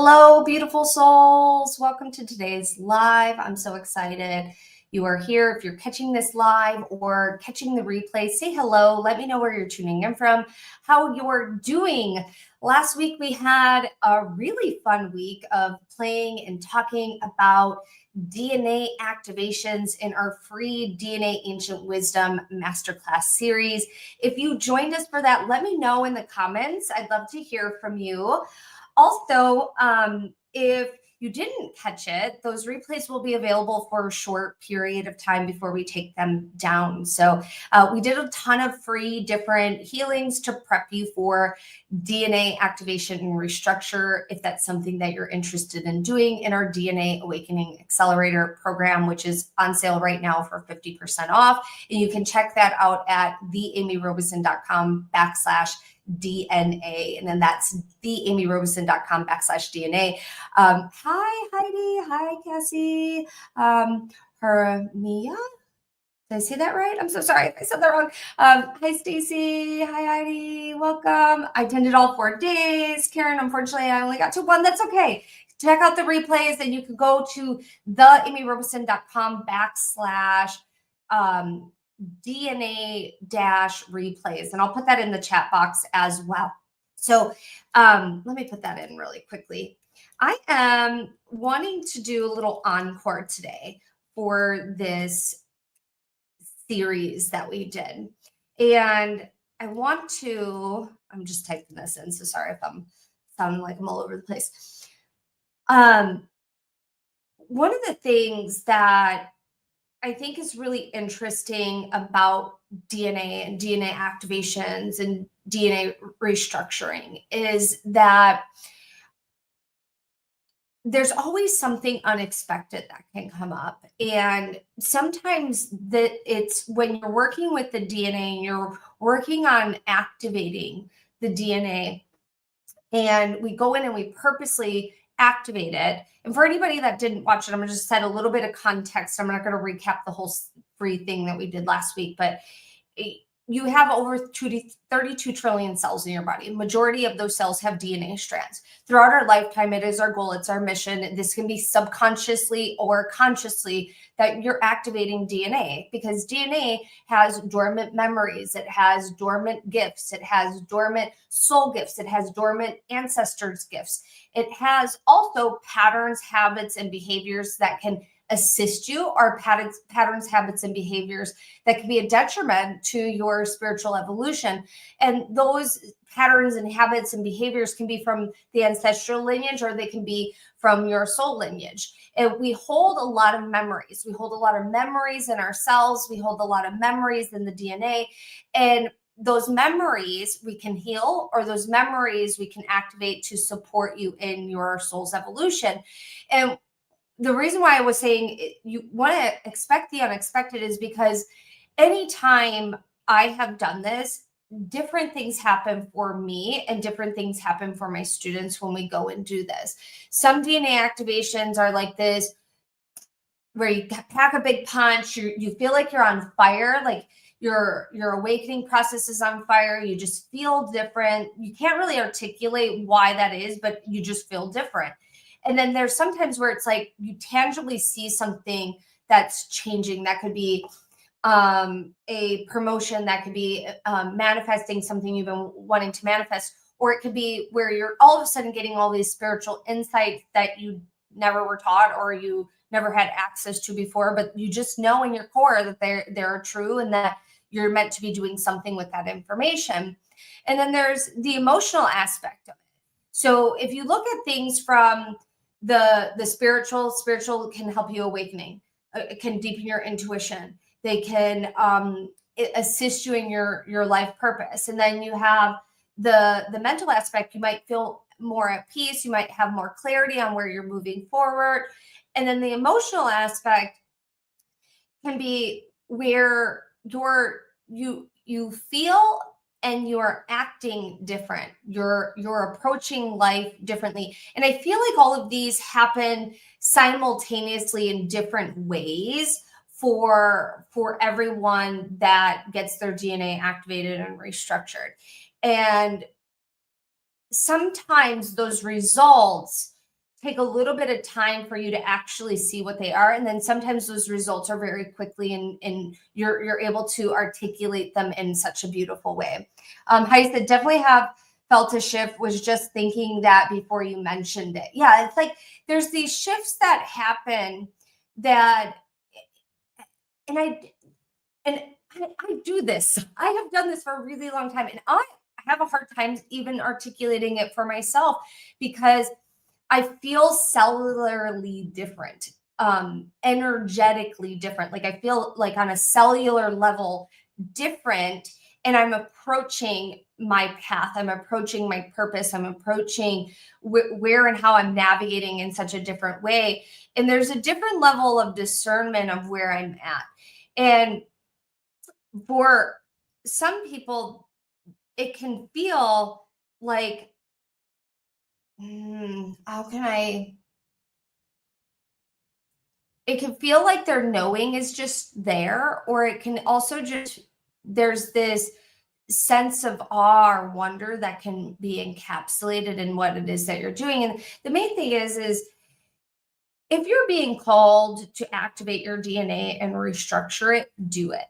Hello, beautiful souls. Welcome to today's live. I'm so excited you are here. If you're catching this live or catching the replay, say hello. Let me know where you're tuning in from, how you're doing. Last week, we had a really fun week of playing and talking about DNA activations in our free DNA Ancient Wisdom Masterclass series. If you joined us for that, let me know in the comments. I'd love to hear from you. Also, if you didn't catch it, those replays will be available for a short period of time before we take them down. So we did a ton of free different healings to prep you for DNA activation and restructure, if that's something that you're interested in doing in our DNA Awakening Accelerator program, which is on sale right now for 50% off. And you can check that out at theamyrobeson.com/DNA. And then that's theamyrobeson.com/DNA. Hi, Heidi. Hi, Cassie. Hermia. Did I say that right? I'm so sorry if I said that wrong. Hi, Stacy. Hi, Heidi. Welcome. I attended all 4 days. Karen, unfortunately, I only got to 1. That's okay. Check out the replays, and you can go to theamyrobeson.com/DNA-replays. And I'll put that in the chat box as well. So let me put that in really quickly. I am wanting to do a little encore today for this series that we did. And I want to, I'm just typing this in, so sorry if I'm sounding like I'm all over the place. One of the things that I think is really interesting about DNA and DNA activations and DNA restructuring is that there's always something unexpected that can come up. And sometimes that it's when you're working with the DNA and you're working on activating the DNA, and we go in and we purposely activate it. And for anybody that didn't watch it, I'm going to just set a little bit of context. I'm not going to recap the whole free thing that we did last week, but you have over 32 trillion cells in your body. The majority of those cells have DNA strands. Throughout our lifetime, it is our goal, it's our mission. This can be subconsciously or consciously that you're activating DNA, because DNA has dormant memories, it has dormant gifts, it has dormant soul gifts, it has dormant ancestors' gifts. It has also patterns, habits, and behaviors that can assist you, or patterns, habits, and behaviors that can be a detriment to your spiritual evolution. And those patterns and habits and behaviors can be from the ancestral lineage, or they can be from your soul lineage. And we hold a lot of memories. We hold a lot of memories in our cells. We hold a lot of memories in the DNA. And those memories we can heal, or those memories we can activate to support you in your soul's evolution. And the reason why I was saying you want to expect the unexpected is because anytime I have done this, different things happen for me and different things happen for my students when we go and do this. Some DNA activations are like this, where you pack a big punch, you feel like you're on fire, like your awakening process is on fire. You just feel different. You can't really articulate why that is, but you just feel different. And then there's sometimes where it's like you tangibly see something that's changing. That could be a promotion, that could be manifesting something you've been wanting to manifest, or it could be where you're all of a sudden getting all these spiritual insights that you never were taught or you never had access to before, but you just know in your core that they're true and that you're meant to be doing something with that information. And then there's the emotional aspect of it. So if you look at things from the spiritual can help you awakening. It can deepen your intuition. They can assist you in your life purpose. And then you have the mental aspect. You might feel more at peace. You might have more clarity on where you're moving forward. And then the emotional aspect can be where you feel and you're acting different. You're approaching life differently. And I feel like all of these happen simultaneously in different ways for everyone that gets their DNA activated and restructured. And sometimes those results take a little bit of time for you to actually see what they are. And then sometimes those results are very quickly and you're able to articulate them in such a beautiful way. Heidi said, definitely have felt a shift, was just thinking that before you mentioned it. Yeah, it's like there's these shifts that happen that, and I do this. I have done this for a really long time, and I have a hard time even articulating it for myself because I feel cellularly different, energetically different. Like I feel like on a cellular level different, and I'm approaching my path. I'm approaching my purpose. I'm approaching where and how I'm navigating in such a different way. And there's a different level of discernment of where I'm at. And for some people, it can feel like, how can I? It can feel like their knowing is just there, or it can also just, there's this sense of awe or wonder that can be encapsulated in what it is that you're doing. And the main thing is if you're being called to activate your DNA and restructure it, do it.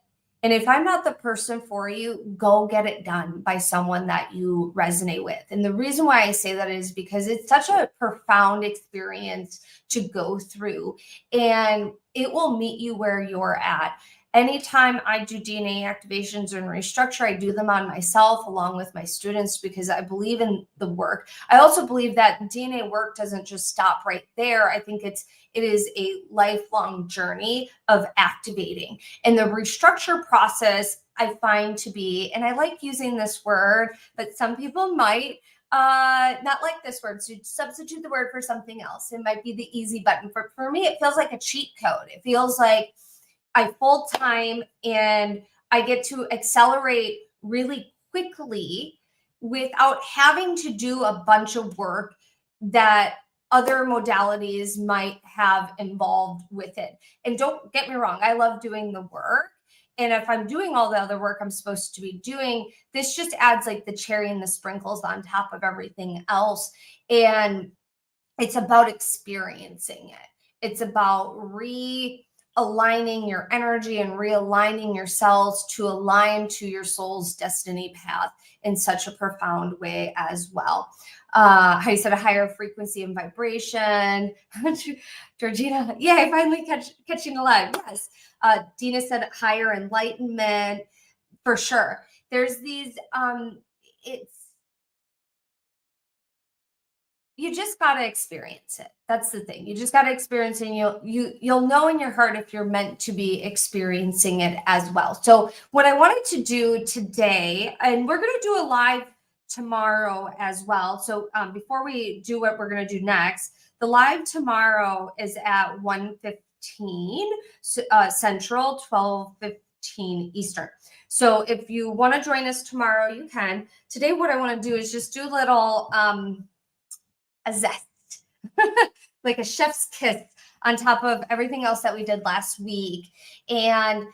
And if I'm not the person for you, go get it done by someone that you resonate with. And the reason why I say that is because it's such a profound experience to go through, and it will meet you where you're at. Anytime I do DNA activations and restructure, I do them on myself along with my students because I believe in the work. I also believe that DNA work doesn't just stop right there. I think it is a lifelong journey of activating. And the restructure process I find to be, and I like using this word, but some people might not like this word, so substitute the word for something else. It might be the easy button. For me, it feels like a cheat code. It feels like I full time and I get to accelerate really quickly without having to do a bunch of work that other modalities might have involved with it. And don't get me wrong, I love doing the work. And if I'm doing all the other work I'm supposed to be doing, this just adds like the cherry and the sprinkles on top of everything else. And it's about experiencing it. It's about realigning your energy and realigning your cells to align to your soul's destiny path in such a profound way as well. How you said a higher frequency and vibration. Georgina, yeah, I finally catching alive. Yes. Dina said higher enlightenment, for sure. There's these, you just got to experience it. That's the thing. You just got to experience it, and you'll know in your heart if you're meant to be experiencing it as well. So what I wanted to do today, and we're going to do a live tomorrow as well. So before we do what we're going to do next, the live tomorrow is at 1:15 Central, 12:15 Eastern. So if you want to join us tomorrow, you can. Today, what I want to do is just do a little a zest, like a chef's kiss on top of everything else that we did last week. And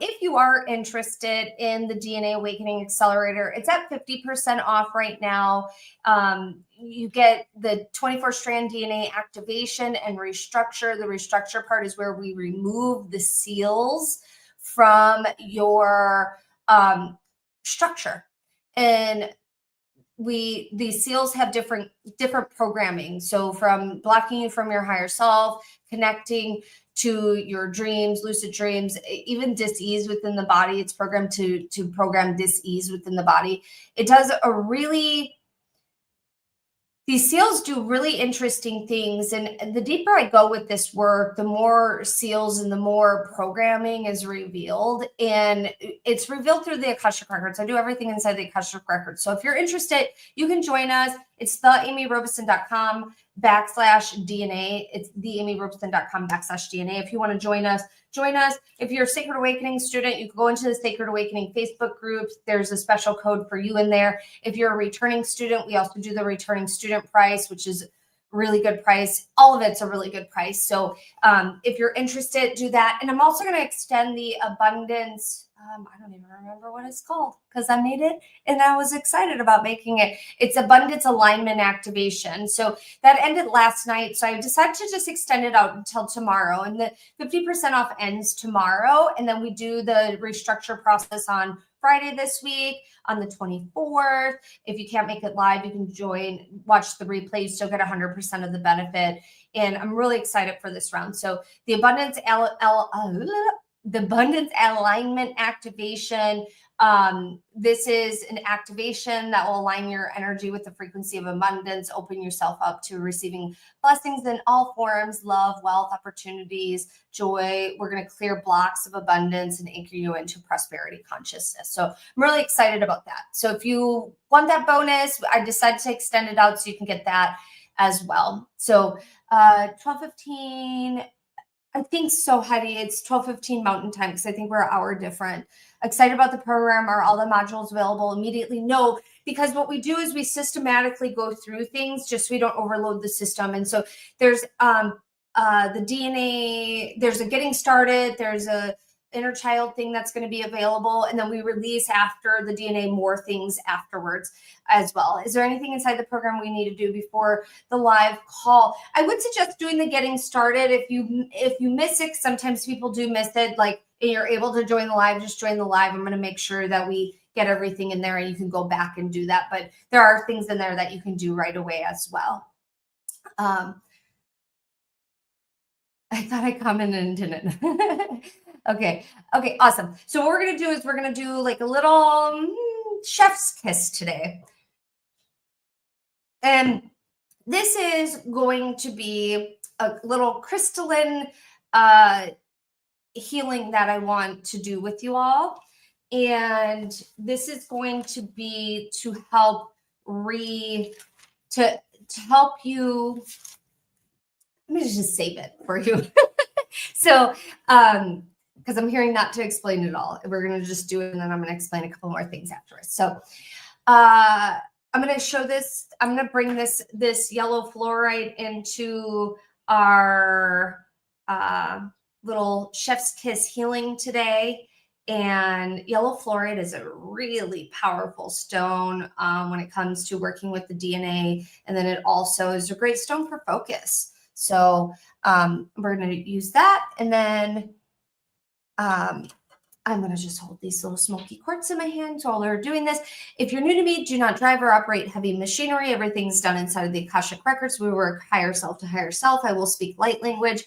if you are interested in the DNA Awakening Accelerator, it's at 50% off right now. You get the 24-strand DNA activation and restructure. The restructure part is where we remove the seals from your structure. And these seals have different programming. So from blocking you from your higher self, connecting to your dreams, lucid dreams, even dis-ease within the body. It's programmed to program dis-ease within the body. It does these seals do really interesting things. And the deeper I go with this work, the more seals and the more programming is revealed. And it's revealed through the Akashic Records. I do everything inside the Akashic Records. So if you're interested, you can join us. It's theamyrobeson.com/DNA. It's theamyrobeson.com/DNA. If you want to join us, join us. If you're a Sacred Awakening student, you can go into the Sacred Awakening Facebook group. There's a special code for you in there. If you're a returning student, we also do the returning student price, which is a really good price. All of it's a really good price. So if you're interested, do that. And I'm also going to extend the abundance. I don't even remember what it's called because I made it and I was excited about making it. It's abundance alignment activation. So that ended last night. So I decided to just extend it out until tomorrow. And the 50% off ends tomorrow. And then we do the restructure process on Friday this week on the 24th. If you can't make it live, you can watch the replay. You still get 100% of the benefit. And I'm really excited for this round. So the abundance alignment activation. This is an activation that will align your energy with the frequency of abundance, open yourself up to receiving blessings in all forms, love, wealth, opportunities, joy. We're going to clear blocks of abundance and anchor you into prosperity consciousness. So I'm really excited about that. So if you want that bonus, I decided to extend it out so you can get that as well. So 12:15. I think so, Heidi. It's 12:15 Mountain Time because I think we're an hour different. Excited about the program. Are all the modules available immediately? No, because what we do is we systematically go through things just so we don't overload the system. And so there's the DNA, there's a getting started, there's a inner child thing that's going to be available. And then we release after the DNA more things afterwards as well. Is there anything inside the program we need to do before the live call? I would suggest doing the getting started. If you miss it, sometimes people do miss it. Like you're able to join the live, just join the live. I'm going to make sure that we get everything in there and you can go back and do that. But there are things in there that you can do right away as well. I thought I commented and didn't. Okay, awesome. So what we're going to do is we're going to do like a little chef's kiss today. And this is going to be a little crystalline healing that I want to do with you all. And this is going to be to help to help you. Let me just save it for you. So, because I'm hearing not to explain it all. We're going to just do it, and then I'm going to explain a couple more things afterwards. So, I'm going to show this. I'm going to bring this yellow fluorite into our little chef's kiss healing today. And yellow fluorite is a really powerful stone when it comes to working with the DNA. And then it also is a great stone for focus. So we're going to use that. And then I'm going to just hold these little smoky quartz in my hands while we're doing this. If you're new to me, do not drive or operate heavy machinery. Everything's done inside of the Akashic Records. We work higher self to higher self. I will speak light language.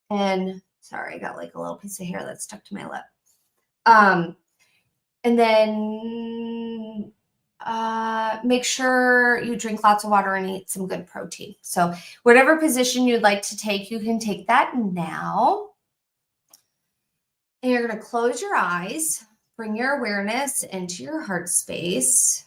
And sorry, I got like a little piece of hair that stuck to my lip. And then make sure you drink lots of water and eat some good protein. So whatever position you'd like to take, you can take that now. And you're going to close your eyes, bring your awareness into your heart space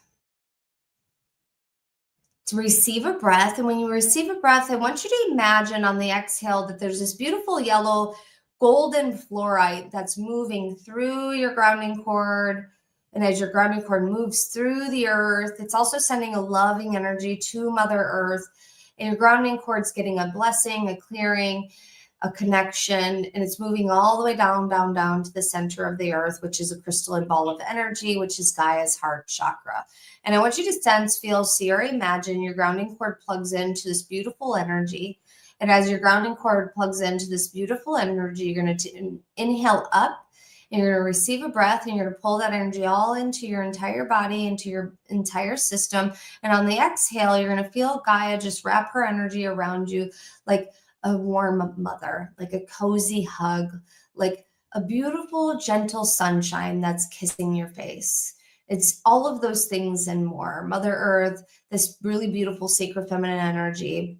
to receive a breath. And when you receive a breath, I want you to imagine on the exhale that there's this beautiful yellow golden fluorite that's moving through your grounding cord. And as your grounding cord moves through the earth, it's also sending a loving energy to Mother Earth. And your grounding cord's getting a blessing, a clearing, a connection, and it's moving all the way down, down, down to the center of the earth, which is a crystalline ball of energy, which is Gaia's heart chakra. And I want you to sense, feel, see, or imagine your grounding cord plugs into this beautiful energy. And as your grounding cord plugs into this beautiful energy, you're going to inhale up, and you're going to receive a breath, and you're going to pull that energy all into your entire body, into your entire system. And on the exhale, you're going to feel Gaia just wrap her energy around you like a warm mother, like a cozy hug, like a beautiful, gentle sunshine that's kissing your face. It's all of those things and more. Mother Earth, this really beautiful sacred feminine energy,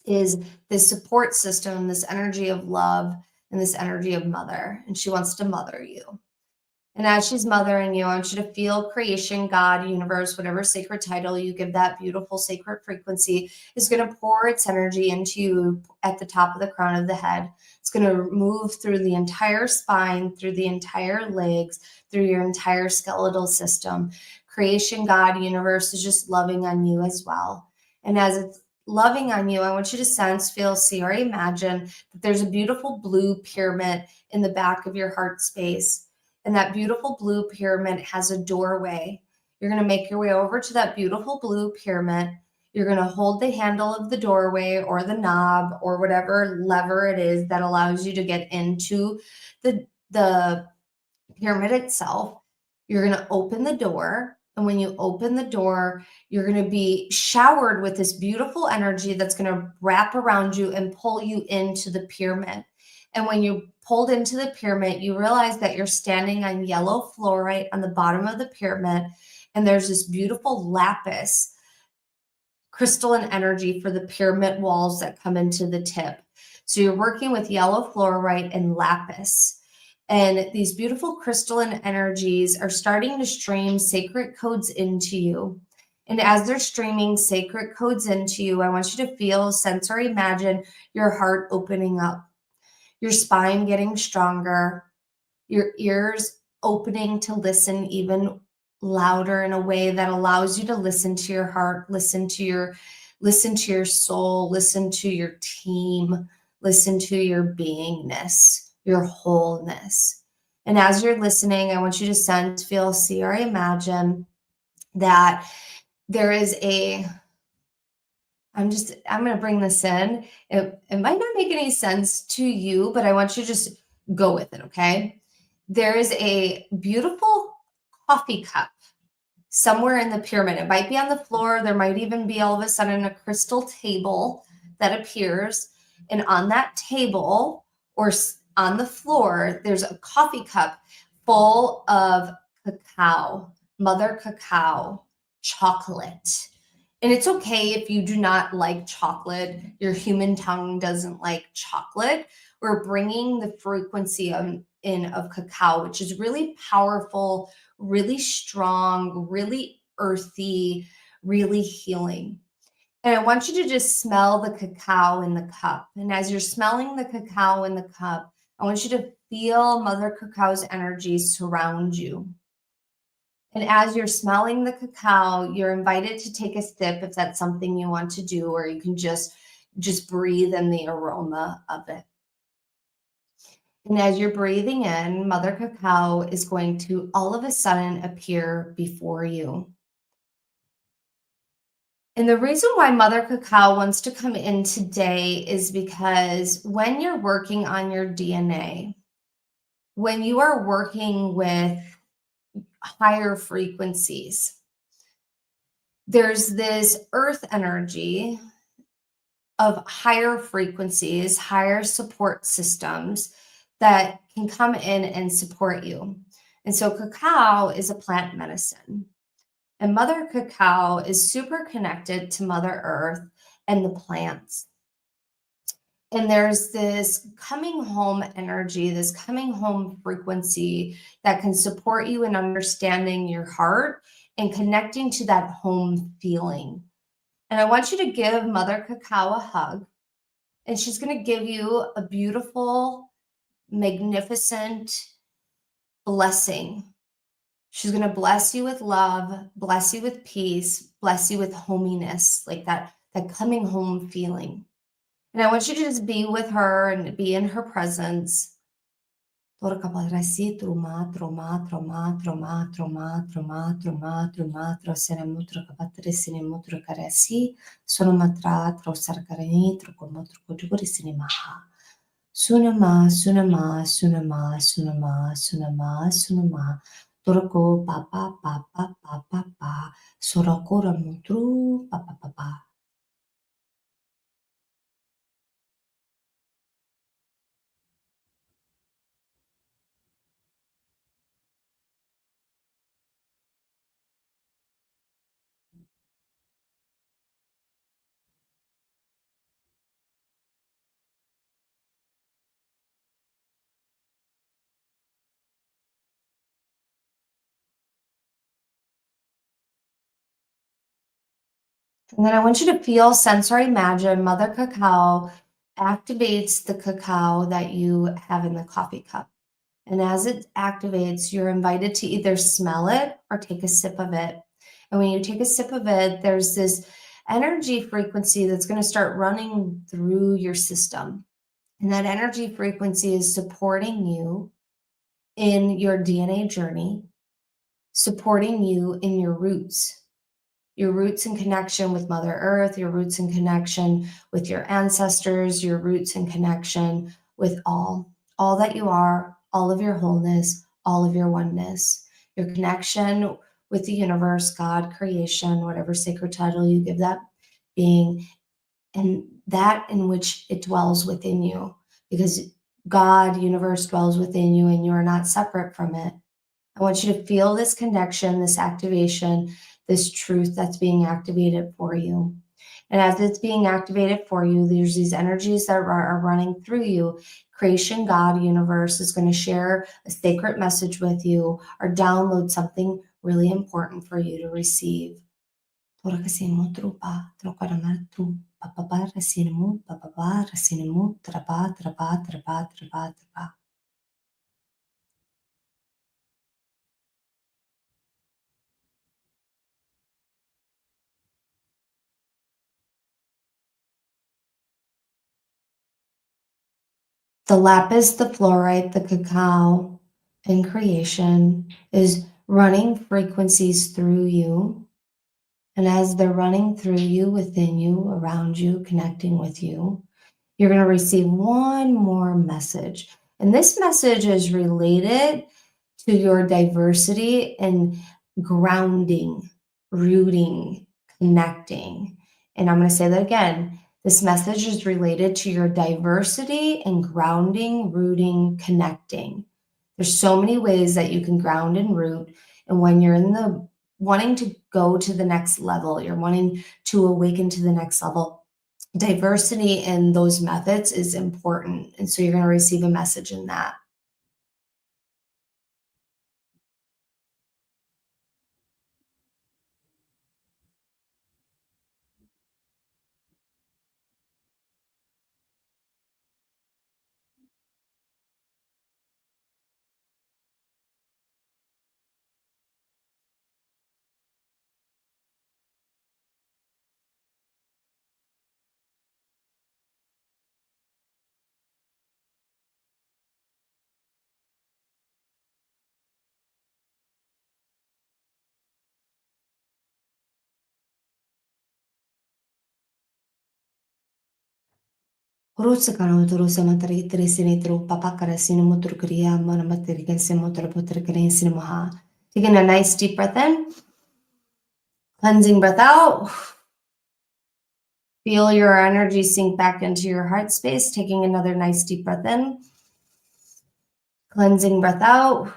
is this support system, this energy of love, and this energy of mother. And she wants to mother you. And as she's mothering you, I want you to feel creation, God, universe, whatever sacred title you give that beautiful sacred frequency is going to pour its energy into you at the top of the crown of the head. It's going to move through the entire spine, through the entire legs, through your entire skeletal system. Creation, God, universe is just loving on you as well. And as it's loving on you, I want you to sense, feel, see, or imagine that there's a beautiful blue pyramid in the back of your heart space. And that beautiful blue pyramid has a doorway. You're going to make your way over to that beautiful blue pyramid. You're going to hold the handle of the doorway or the knob or whatever lever it is that allows you to get into the pyramid itself. You're going to open the door. And when you open the door, you're going to be showered with this beautiful energy that's going to wrap around you and pull you into the pyramid. And when you're pulled into the pyramid, you realize that you're standing on yellow fluorite on the bottom of the pyramid. And there's this beautiful lapis crystalline energy for the pyramid walls that come into the tip. So you're working with yellow fluorite and lapis. And these beautiful crystalline energies are starting to stream sacred codes into you. And as they're streaming sacred codes into you, I want you to feel, sensory, imagine your heart opening up, your spine getting stronger, your ears opening to listen even louder in a way that allows you to listen to your heart, listen to your soul, listen to your team, listen to your beingness, your wholeness. And as you're listening, I want you to sense, feel, see, or imagine that there is I'm going to bring this in. It might not make any sense to you, but I want you to just go with it, okay? There is a beautiful coffee cup somewhere in the pyramid. It might be on the floor. There might even be all of a sudden a crystal table that appears. And on that table or on the floor, there's a coffee cup full of cacao, mother cacao, chocolate. And it's okay if you do not like chocolate, your human tongue doesn't like chocolate. We're bringing the frequency in of cacao, which is really powerful, really strong, really earthy, really healing. And I want you to just smell the cacao in the cup. And as you're smelling the cacao in the cup, I want you to feel Mother Cacao's energy surround you. And as you're smelling the cacao, you're invited to take a sip if that's something you want to do, or you can just breathe in the aroma of it. And as you're breathing in, Mother Cacao is going to all of a sudden appear before you. And the reason why Mother Cacao wants to come in today is because when you're working on your DNA, when you are working with higher frequencies, there's this earth energy of higher frequencies, higher support systems that can come in and support you. And so cacao is a plant medicine. And Mother Cacao is super connected to Mother Earth and the plants. And there's this coming home energy, this coming home frequency that can support you in understanding your heart and connecting to that home feeling. And I want you to give Mother Cacao a hug. And she's going to give you a beautiful, magnificent blessing. She's going to bless you with love, bless you with peace, bless you with hominess, like that coming home feeling. And I want you to just be with her and be in her presence. Sunama, sunama, sunama, sunama, sunama, sunama. Toroko pa pa pa pa pa pa pa. Sorokora mutru pa pa pa pa. And then I want you to feel, sensory, imagine Mother Cacao activates the cacao that you have in the coffee cup. And as it activates, you're invited to either smell it or take a sip of it. And when you take a sip of it, there's this energy frequency that's going to start running through your system. And that energy frequency is supporting you in your DNA journey, supporting you in your roots in connection with Mother Earth, your roots in connection with your ancestors, your roots in connection with all that you are, all of your wholeness, all of your oneness, your connection with the universe, God, creation, whatever sacred title you give that being, and that in which it dwells within you, because God, universe dwells within you and you are not separate from it. I want you to feel this connection, this activation, this truth that's being activated for you. And as it's being activated for you, there's these energies that are running through you. Creation, God, universe is going to share a sacred message with you or download something really important for you to receive. The lapis, the fluorite, the cacao in creation is running frequencies through you. And as they're running through you, within you, around you, connecting with you, you're going to receive one more message. And this message is related to your diversity and grounding, rooting, connecting. And I'm going to say that again. This message is related to your diversity and grounding, rooting, connecting. There's so many ways that you can ground and root. And when you're in the wanting to go to the next level, you're wanting to awaken to the next level, diversity in those methods is important. And so you're going to receive a message in that. Taking a nice deep breath in, cleansing breath out. Feel your energy sink back into your heart space, taking another nice deep breath in, cleansing breath out.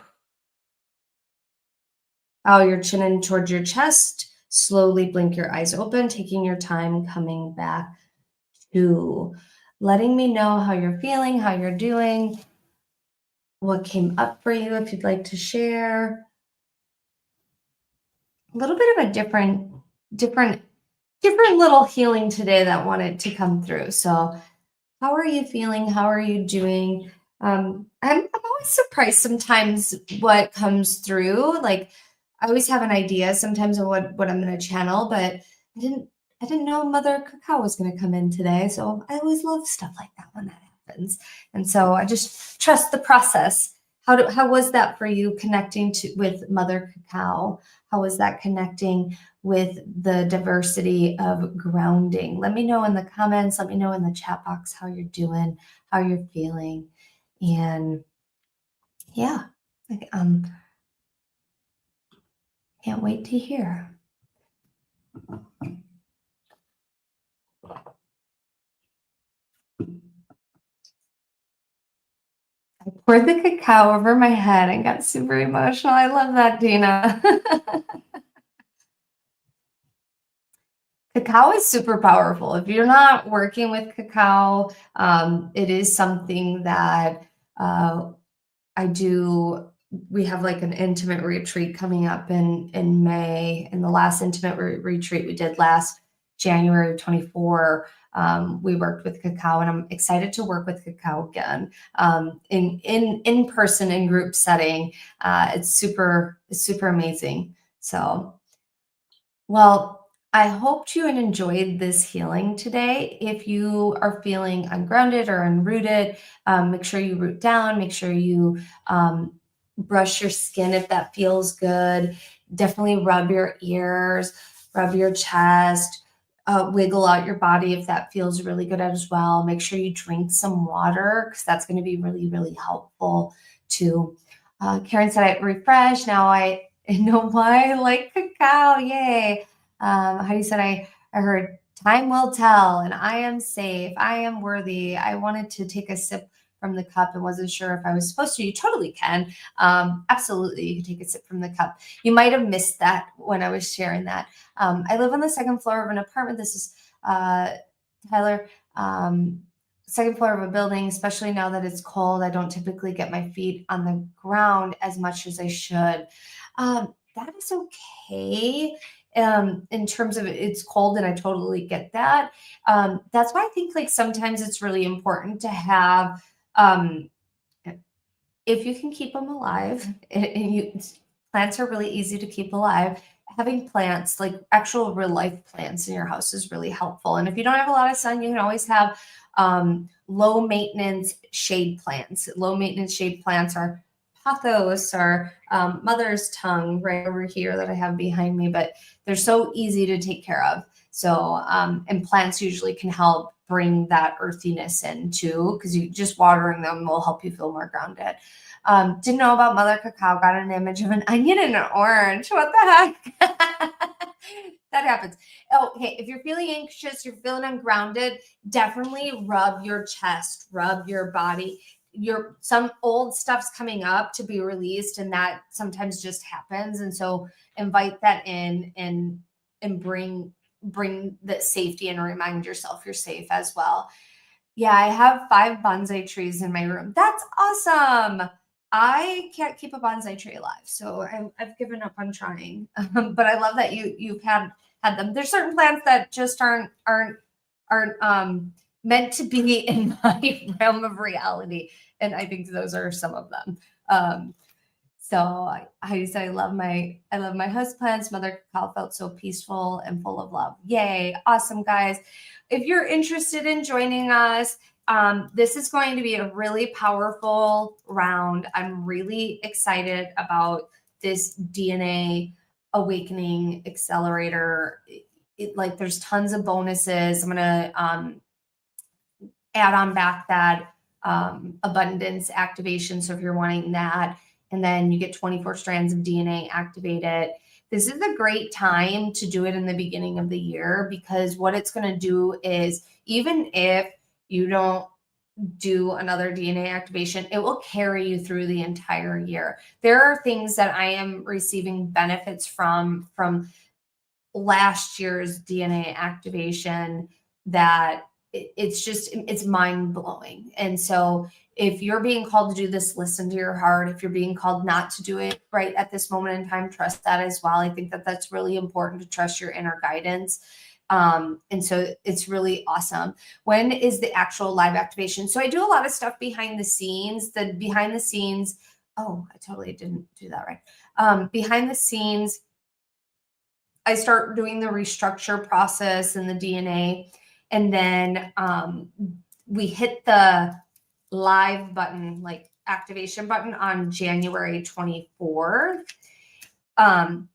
Bow your chin in towards your chest. Slowly blink your eyes open, taking your time coming back to letting me know how you're feeling, how you're doing, what came up for you if you'd like to share. A little bit of a different little healing today that wanted to come through. So how are you feeling? How are you doing? I'm always surprised sometimes what comes through. Like I always have an idea sometimes of what I'm going to channel, but I didn't know Mother Cacao was going to come in today. So I always love stuff like that when that happens. And so I just trust the process. How was that for you connecting with Mother Cacao? How was that connecting with the diversity of grounding? Let me know in the comments. Let me know in the chat box how you're doing, how you're feeling. And yeah, can't wait to hear. I poured the cacao over my head and got super emotional. I love that, Dina. Cacao is super powerful. If you're not working with cacao, it is something that I do. We have like an intimate retreat coming up in May. And the last intimate retreat we did last January of 24, we worked with cacao, and I'm excited to work with cacao again in person, in group setting. It's super amazing. So, well, I hoped you enjoyed this healing today. If you are feeling ungrounded or unrooted, make sure you root down, make sure you brush your skin if that feels good. Definitely rub your ears, rub your chest, wiggle out your body if that feels really good as well. Make sure you drink some water because that's going to be really, really helpful too. Karen said, I refresh. Now I know why I like cacao. Yay. Heidi said, I heard time will tell and I am safe. I am worthy. I wanted to take a sip from the cup and wasn't sure if I was supposed to. You totally can. Absolutely. You can take a sip from the cup. You might have missed that when I was sharing that. I live on the second floor of an apartment. This is Tyler. Second floor of a building, especially now that it's cold. I don't typically get my feet on the ground as much as I should. That is okay. In terms of it's cold, and I totally get that. That's why I think like sometimes it's really important to have, if you can keep them alive, and plants are really easy to keep alive. Having plants, like actual real life plants in your house is really helpful. And if you don't have a lot of sun, you can always have low maintenance shade plants. Low maintenance shade plants are pothos or mother's tongue right over here that I have behind me, but they're so easy to take care of. So, and plants usually can help bring that earthiness in too, because you just watering them will help you feel more grounded. Didn't know about mother cacao. Got an image of an onion and an orange. What the heck? That happens. Oh, okay. If you're feeling anxious, you're feeling ungrounded, definitely rub your chest, rub your body. Some old stuff's coming up to be released, and that sometimes just happens. And so invite that in and bring that safety and remind yourself you're safe as well. Yeah, I have 5 bonsai trees in my room. That's awesome. I can't keep a bonsai tree alive, so I've given up on trying. But I love that you've had them. There's certain plants that just aren't meant to be in my realm of reality, and I think those are some of them. So I said I love my houseplants. Mother cacao felt so peaceful and full of love. Yay, awesome guys. If you're interested in joining us, this is going to be a really powerful round. I'm really excited about this DNA Awakening Accelerator. Like there's tons of bonuses. I'm gonna add on back that abundance activation. So if you're wanting that, and then you get 24 strands of DNA activated. This is a great time to do it in the beginning of the year, because what it's going to do is, even if you don't do another DNA activation, it will carry you through the entire year. There are things that I am receiving benefits from last year's DNA activation that it's mind blowing. And so if you're being called to do this, listen to your heart. If you're being called not to do it right at this moment in time, trust that as well. I think that that's really important, to trust your inner guidance. And so it's really awesome. When is the actual live activation? So I do a lot of stuff behind the scenes. Oh, I totally didn't do that right. Behind the scenes, I start doing the restructure process and the DNA. And then we hit the live button, like activation button, on January 24th. And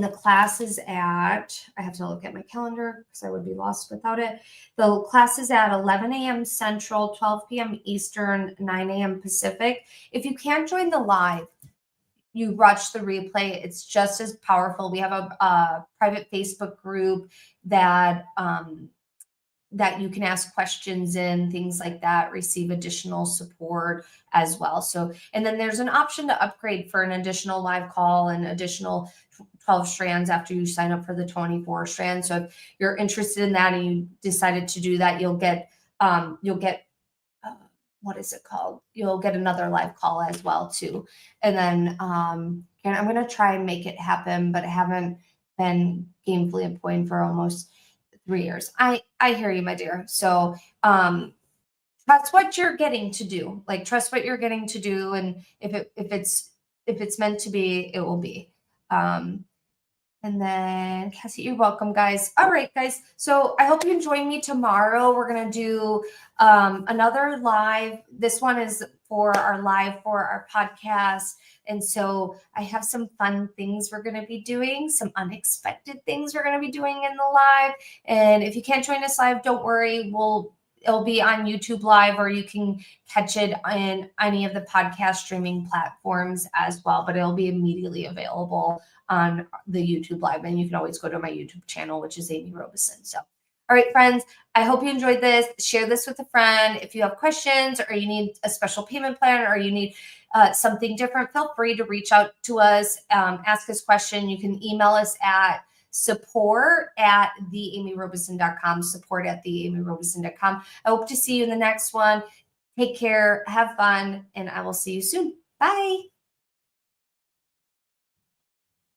the class is at, I have to look at my calendar because I would be lost without it. The class is at 11 a.m. Central, 12 p.m. Eastern, 9 a.m. Pacific. If you can't join the live, you watch the replay. It's just as powerful. We have a private Facebook group that that you can ask questions in, things like that, receive additional support as well. So, and then there's an option to upgrade for an additional live call and additional 12 strands after you sign up for the 24 strands. So if you're interested in that and you decided to do that, you'll get what is it called? You'll get another live call as well too. And then and I'm going to try and make it happen, but I haven't been gainfully employed for almost 3 years. I hear you, my dear. So trust what you're getting to do. Like, trust what you're getting to do, and if it's meant to be, it will be. And then Cassie, you're welcome, guys. All right, guys. So I hope you join me tomorrow. We're going to do another live. This one is for our live for our podcast. And so I have some fun things we're going to be doing, some unexpected things we're going to be doing in the live. And if you can't join us live, don't worry. It'll be on YouTube Live, or you can catch it in any of the podcast streaming platforms as well, but it'll be immediately available on the YouTube Live. And you can always go to my YouTube channel, which is Amy Robeson. So, all right, friends, I hope you enjoyed this. Share this with a friend. If you have questions, or you need a special payment plan, or you need something different, feel free to reach out to us, ask us question. You can email us at support@theamyrobeson.com, support@theamyrobeson.com. I hope to see you in the next one. Take care, have fun, and I will see you soon. Bye.